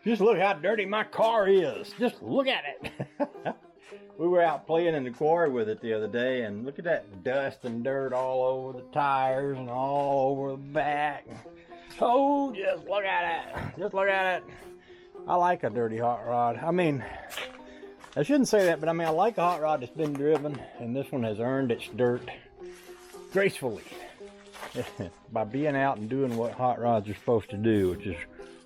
Just look how dirty my car is. Just look at it. We were out playing in the quarry with it the other day, and look at that dust and dirt all over the tires and all over the back. Oh, just look at it. Just look at it. I like a dirty hot rod. I mean, I shouldn't say that, but I mean, I like a hot rod that's been driven, and this one has earned its dirt gracefully by being out and doing what hot rods are supposed to do, which is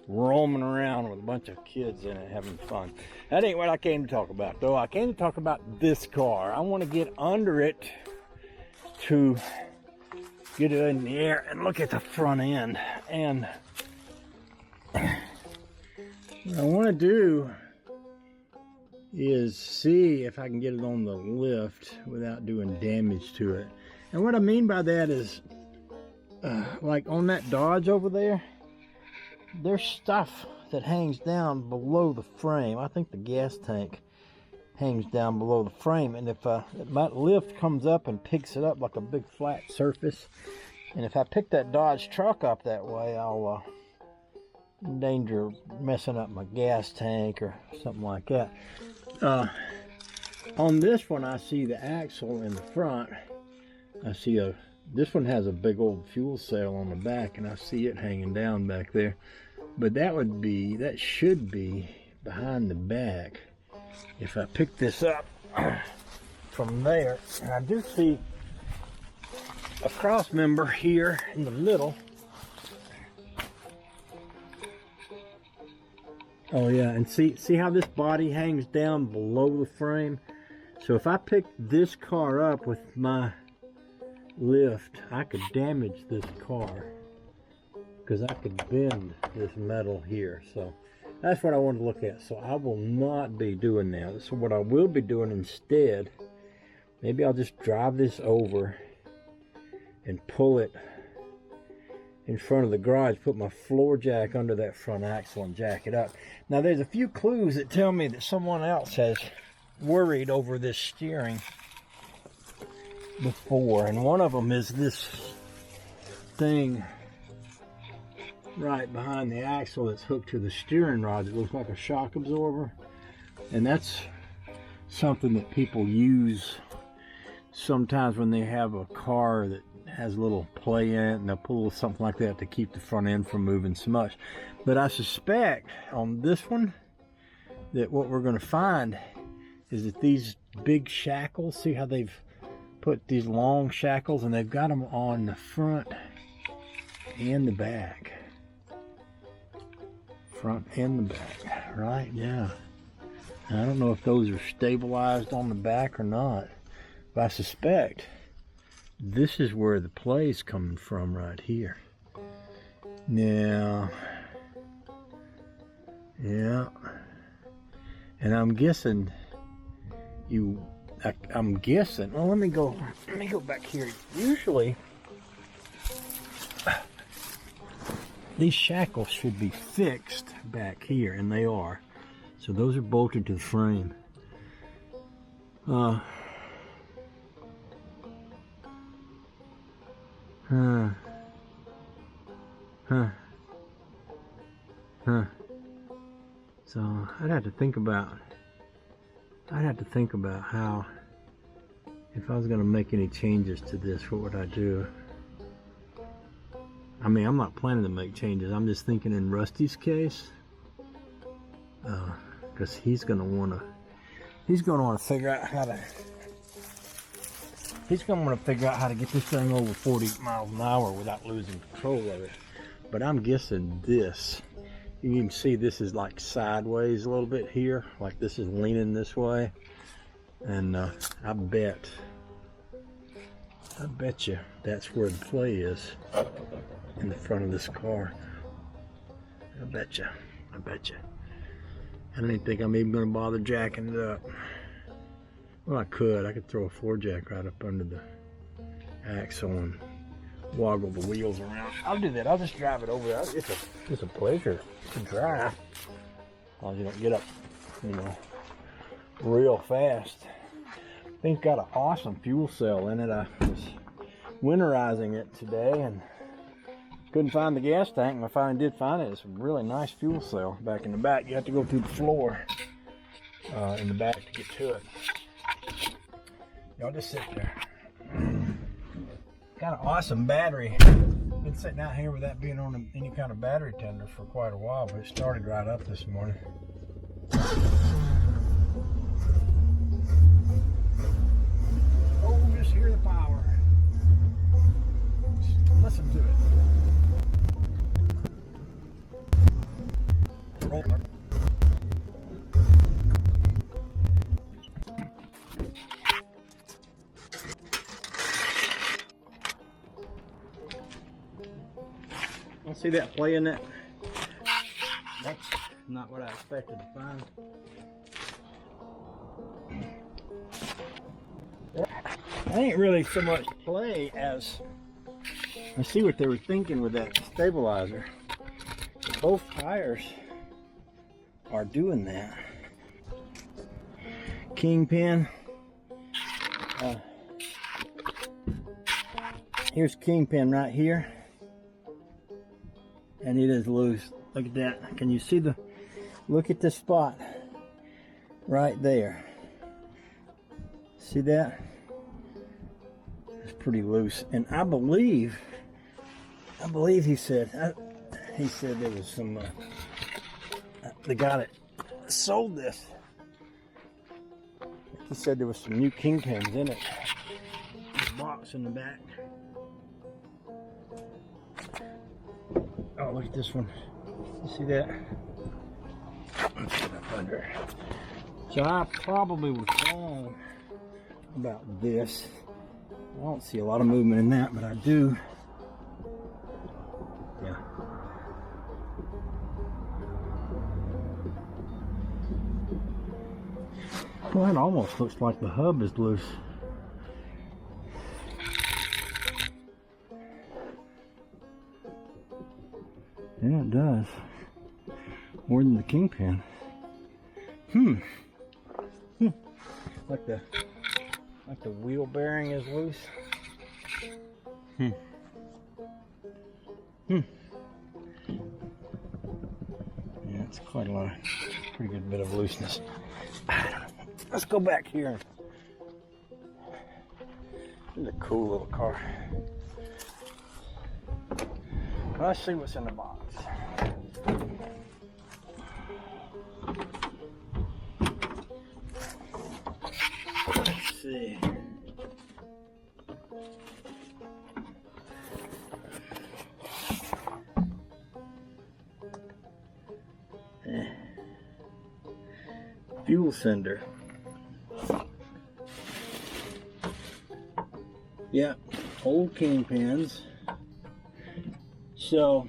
roaming around with a bunch of kids in it having fun. That ain't what I came to talk about, though. I came to talk about this car. I want to get under it to get it in the air and look at the front end. And what I want to do is see if I can get it on the lift without doing damage to it. And what I mean by that is, like on that Dodge over there, there's stuff that hangs down below the frame. I think the gas tank hangs down below the frame, and if that lift comes up and picks it up like a big flat surface, and if I pick that Dodge truck up that way, I'll in danger of messing up my gas tank or something like that. On this one, I see the axle in the front. I see this one has a big old fuel cell on the back, and I see it hanging down back there. But that should be behind the back. If I pick this up from there, and I do see a cross member here in the middle. Oh yeah, and see how this body hangs down below the frame? So if I pick this car up with my lift, I could damage this car, because I could bend this metal here. So that's what I want to look at. So I will not be doing that. So what I will be doing instead, maybe I'll just drive this over and pull it in front of the garage, put my floor jack under that front axle and jack it up. Now there's a few clues that tell me that someone else has worried over this steering before, and one of them is this thing right behind the axle that's hooked to the steering rod. It looks like a shock absorber, and that's something that people use sometimes when they have a car that has a little play in it, and they'll pull something like that to keep the front end from moving so much. But I suspect on this one that what we're going to find is that these big shackles, see how they've put these long shackles, and they've got them on the front and the back. Front and the back, right? Yeah. I don't know if those are stabilized on the back or not, but I suspect this is where the play is coming from right here. Now, yeah, and I'm guessing I'm guessing. Well, let me go back here. Usually, these shackles should be fixed back here, and they are. So those are bolted to the frame. So I'd have to think about how, if I was going to make any changes to this, what would I do? I mean, I'm not planning to make changes. I'm just thinking in Rusty's case, because he's going to want to figure out how to. He's going to want to figure out how to get this thing over 40 miles an hour without losing control of it. But I'm guessing this. You can see this is like sideways a little bit here, like this is leaning this way. And I bet you that's where the play is, in the front of this car. I bet you. I don't even think I'm even going to bother jacking it up. Well, I could throw a floor jack right up under the axle and woggle the wheels around. I'll do that. I'll just drive it over there. It's a pleasure to drive. As long as you don't get up, real fast. Thing's got an awesome fuel cell in it. I was winterizing it today and Couldn't find the gas tank, and I finally did find it. It's a really nice fuel cell back in the back. You have to go through the floor in the back to get to it. Y'all just sit there. Kind of awesome battery. Been sitting out here without being on any kind of battery tender for quite a while, but it started right up this morning. Oh, just hear the power. Just listen to it. I see that play in that. That's not what I expected to find. That ain't really so much play as I see what they were thinking with that stabilizer. Both tires are doing that. Kingpin. Here's Kingpin right here. And it is loose. Look at that. Can you see the, look at the spot right there. See that? It's pretty loose. And I believe he said there was some, the guy that sold this, he said there was some new Kingpins in it. This box in the back. Oh, look at this one. You see that? Let's get up under. So I probably was wrong about this. I don't see a lot of movement in that, but I do. Yeah. Well, that almost looks like the hub is loose. Yeah, it does. More than the Kingpin. Like the wheel bearing is loose. Yeah, it's quite a lot. Pretty good bit of looseness. Let's go back here. This is a cool little car. Let's see what's in the box. Let's see. Fuel sender. Yeah, old Kingpins. So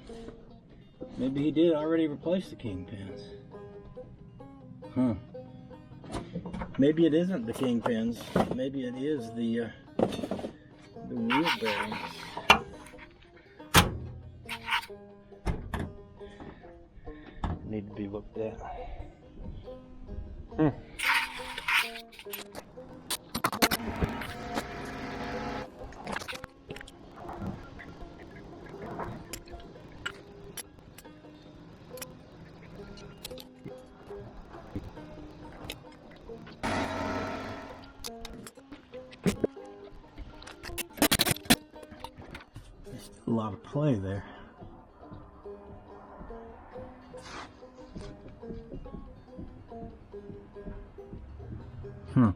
maybe he did already replace the Kingpins. Huh. Maybe it isn't the Kingpins. Maybe it is the wheel bearings. Need to be looked at. A lot of play there. There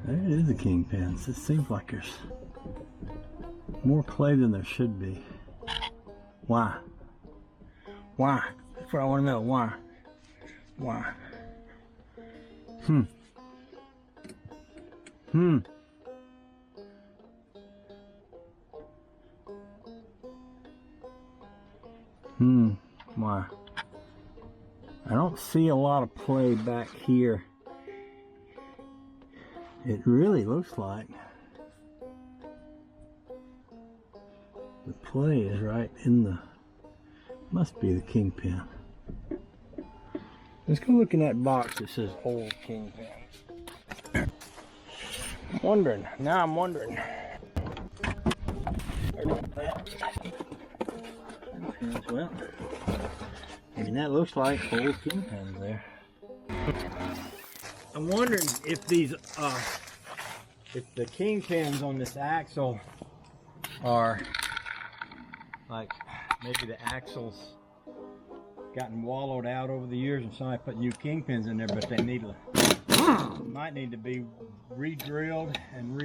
it is, the Kingpins. It seems like there's more play than there should be. Why? Why? That's what I want to know. Why? Why? Why? I don't see a lot of play back here. It really looks like the play is right in the, must be the Kingpin. Let's go look in that box that says old Kingpin. I'm wondering, now I'm wondering. kingpins. Well, I mean, that looks like old kingpins there. I'm wondering if these, if the kingpins on this axle are like maybe the axles gotten wallowed out over the years and somebody put new kingpins in there, but they need might need to be re-drilled and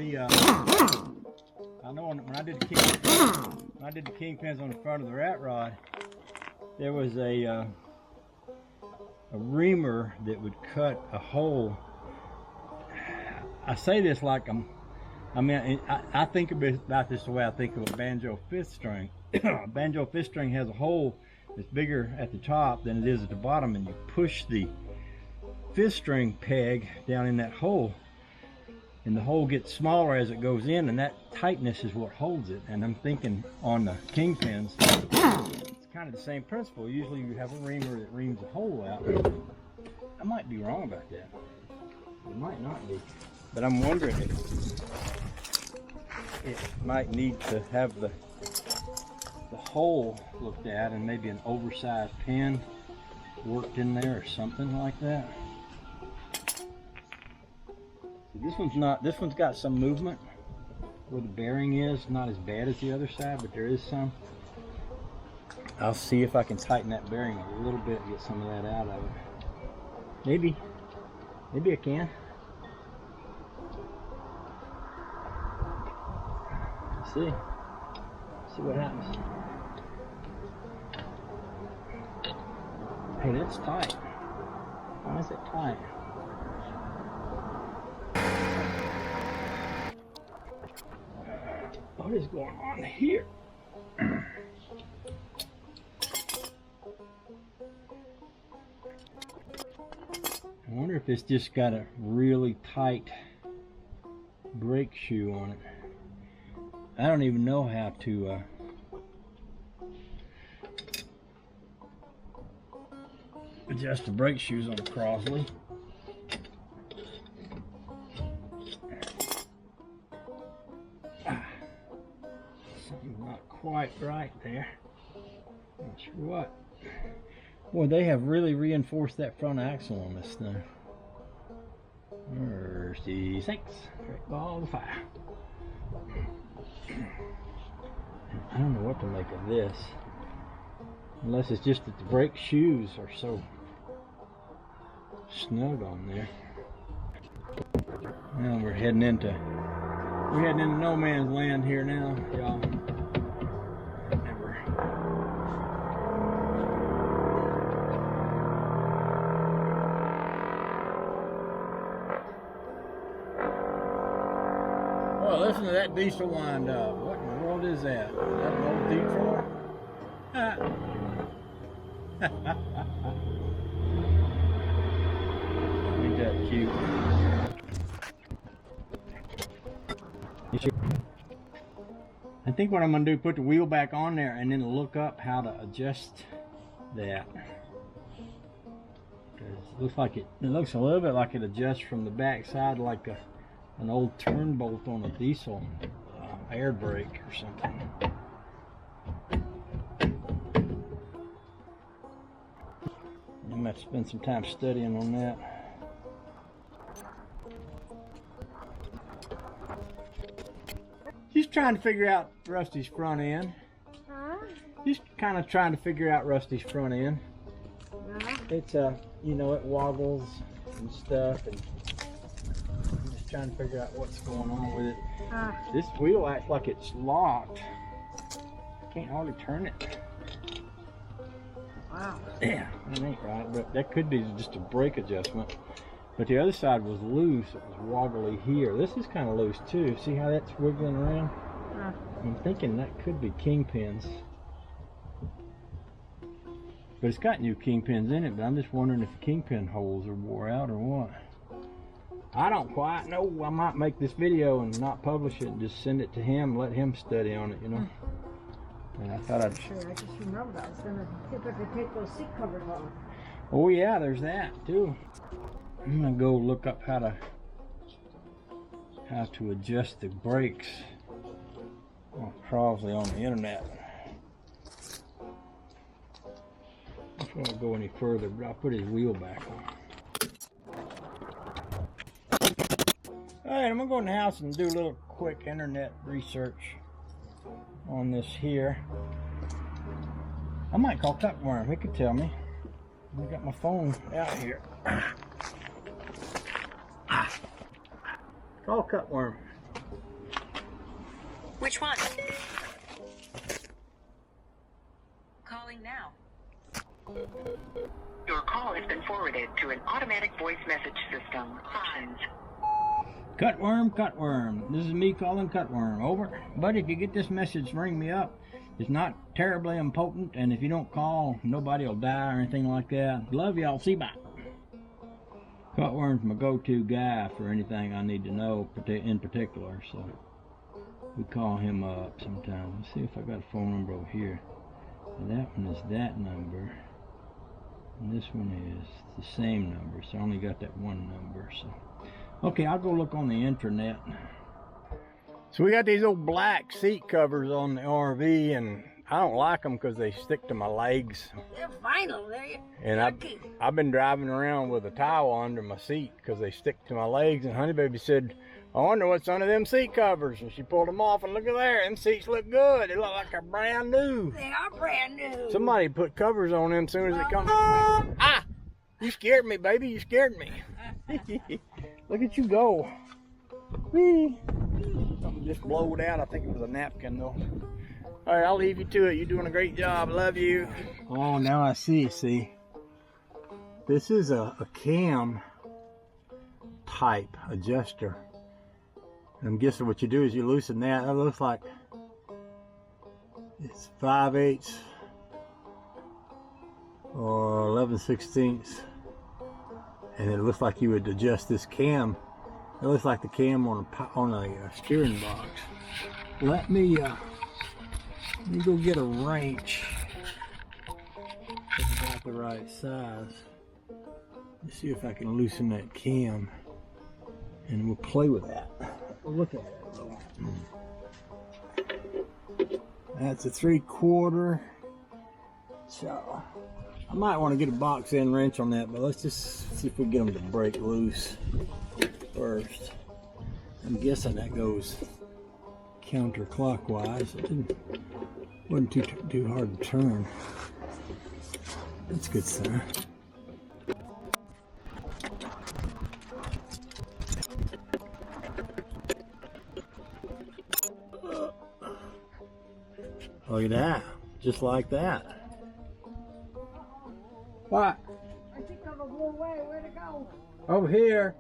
I know when I did the kingpins on the front of the rat rod, there was a reamer that would cut a hole. I say this like I think about this the way I think of a banjo fifth string. A banjo fifth string has a hole that's bigger at the top than it is at the bottom, and you push the fifth string peg down in that hole, and the hole gets smaller as it goes in, and that tightness is what holds it. And I'm thinking on the kingpins, it's kind of the same principle. Usually you have a reamer that reams a hole out. I might be wrong about that. It might not be. But I'm wondering if it might need to have the hole looked at, and maybe an oversized pin worked in there or something like that. This one's got some movement where the bearing is, not as bad as the other side, but there is some. I'll see if I can tighten that bearing a little bit and get some of that out of it. Maybe I can. See what happens. Hey, that's tight. Why is it tight? What is going on here? I wonder if it's just got a really tight brake shoe on it. I don't even know how to adjust the brake shoes on a Crosley. Something's not quite right there. Not sure what. Boy, they have really reinforced that front axle on this thing. Mercy sakes. Great ball of fire. I don't know what to make of this. Unless it's just that the brake shoes are so snug on there. Now we're heading into no man's land here now, y'all. Well, listen to that diesel wind up. What in the world is that? Is that an old D4? Ain't that cute? I think what I'm going to do, put the wheel back on there and then look up how to adjust that. It looks like it looks a little bit like it adjusts from the back side, like an old turn bolt on a diesel air brake or something. I'm going to have to spend some time studying on that. She's trying to figure out Rusty's front end. Huh? She's kind of trying to figure out Rusty's front end. Yeah. It's you know, it woggles and stuff, and I'm just trying to figure out what's going on with it. This wheel acts like it's locked. I can't hardly turn it. Wow. Yeah, that ain't right, but that could be just a brake adjustment. But the other side was loose. It was wobbly here. This is kind of loose too. See how that's wiggling around? I'm thinking that could be kingpins. But it's got new kingpins in it, but I'm just wondering if the kingpin holes are wore out or what. I don't quite know. I might make this video and not publish it and just send it to him, let him study on it, you know. And I thought I'd... Sure, I just remembered I was going to see if I could take those seat covers off. Oh yeah, there's that too. I'm gonna go look up how to adjust the brakes on Crosley on the internet. Won't go any further, but I'll put his wheel back on. Alright, I'm gonna go in the house and do a little quick internet research on this here. I might call Cutworm, he could tell me. I got my phone out here. Call Cutworm. Which one? Calling now. Your call has been forwarded to an automatic voice message system. Options. Cutworm, Cutworm. This is me calling Cutworm. Over. But if you get this message, ring me up. It's not terribly important, and if you don't call, nobody will die or anything like that. Love y'all. See you. Bye. Cutworm's my go-to guy for anything I need to know in particular, so we call him up sometimes. Let's see if I got a phone number over here. And that one is that number, and this one is the same number, so I only got that one number. So okay, I'll go look on the intranet. So we got these old black seat covers on the RV, and I don't like them because they stick to my legs. They're fine over there. And I've been driving around with a towel under my seat because they stick to my legs. And Honey Baby said, I wonder what's under them seat covers. And she pulled them off, and look at there. Them seats look good. They look like they're brand new. They are brand new. Somebody put covers on them as soon as they come. Ah! You scared me, baby. You scared me. Look at you go. Whee! Something just blowed out. I think it was a napkin, though. All right, I'll leave you to it. You're doing a great job. Love you. Oh, now I see. See, this is a cam type adjuster. And I'm guessing what you do is you loosen that. That looks like it's 5/8 or 11/16, and it looks like you would adjust this cam. It looks like the cam on a steering box. Let me go get a wrench. It's about the right size. Let's see if I can loosen that cam, and we'll play with that. We'll look at it though. That's a 3/4. So I might want to get a box end wrench on that, but let's just see if we get them to break loose first. I'm guessing that goes counterclockwise. It wasn't too hard to turn. That's a good sign. Look at that, just like that. What? I think I'm a blue away. Where'd it go? Over here.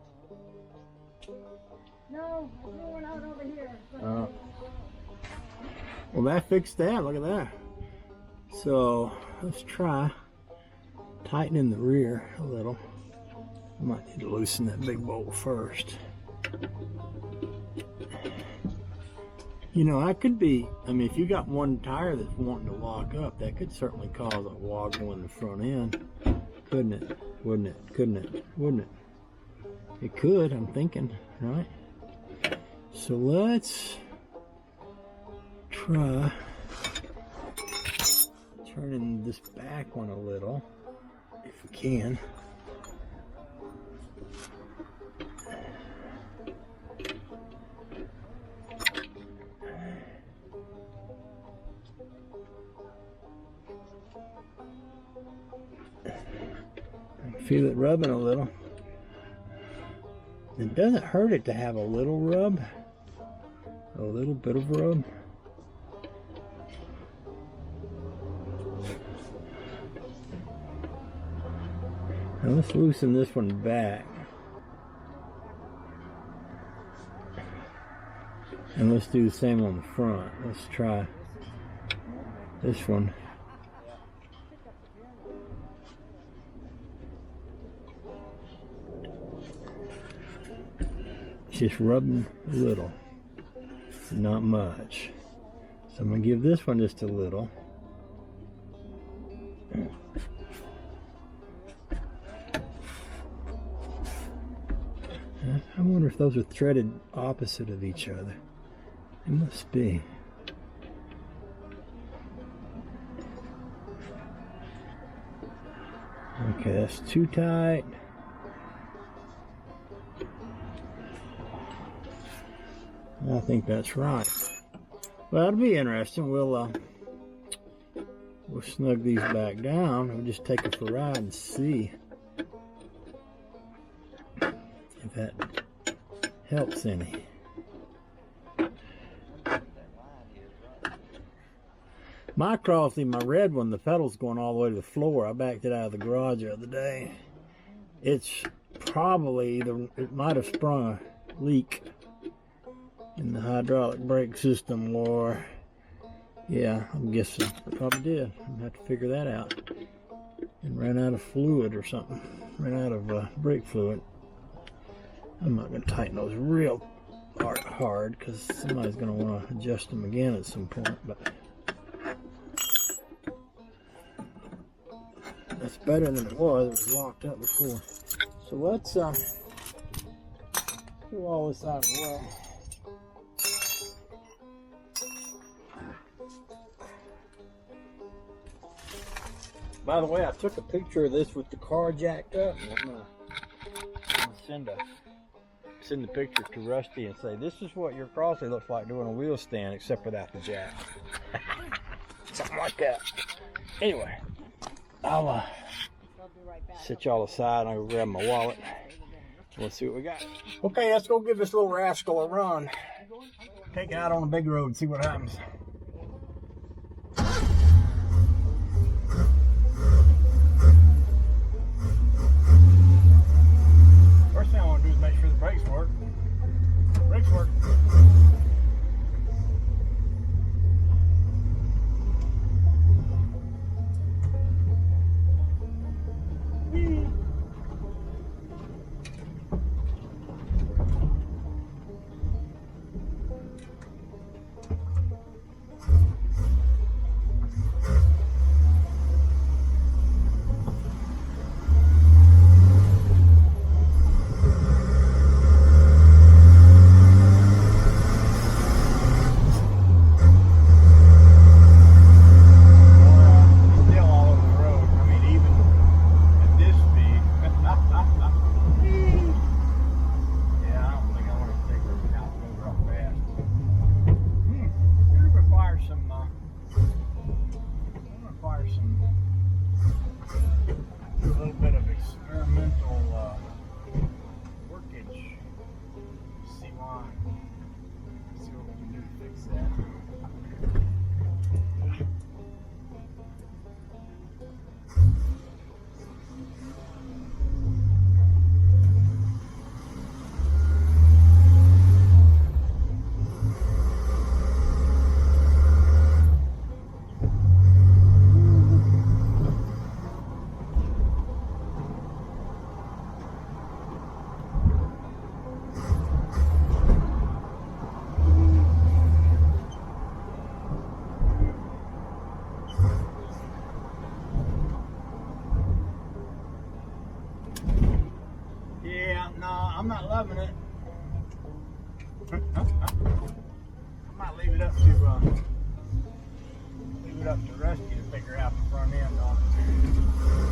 No, I threw one out over here. Well, that fixed that. Look at that. So let's try tightening the rear a little. I might need to loosen that big bolt first. You know, that could be, I mean, if you got one tire that's wanting to lock up, that could certainly cause a woggle in the front end. Couldn't it? Wouldn't it? Couldn't it? Wouldn't it? It could, I'm thinking, right? So let's try turning this back one a little, if we can. Feel it rubbing a little. It doesn't hurt it to have a little rub, a little bit of rub. Now let's loosen this one back. And let's do the same on the front. Let's try this one. Just rubbing a little, not much. So I'm gonna give this one just a little. I wonder if those are threaded opposite of each other. It must be. Okay, that's too tight. I think that's right. Well, that'll be interesting. We'll snug these back down and we'll just take it for a ride and see if that helps any. My Crosley, my red one, the pedal's going all the way to the floor. I backed it out of the garage the other day. It's probably it might have sprung a leak in the hydraulic brake system, or yeah, I'm guessing it probably did. I'm gonna have to figure that out. And ran out of fluid or something. Ran out of brake fluid. I'm not gonna tighten those real hard because somebody's gonna want to adjust them again at some point. But that's better than it was. It was locked up before. So let's do all this out of the way. By the way, I took a picture of this with the car jacked up. I'm gonna send the picture to Rusty and say, this is what your Crosley looks like doing a wheel stand, except without the jack. Something like that. Anyway, I'll set y'all aside and I'll go grab my wallet. Let's see what we got. Okay, let's go give this little rascal a run. Take it out on the big road and see what happens. First thing I want to do is make sure the brakes work. Brakes work. I'm not loving it. I might leave it up to Rusty to figure out the front end on it.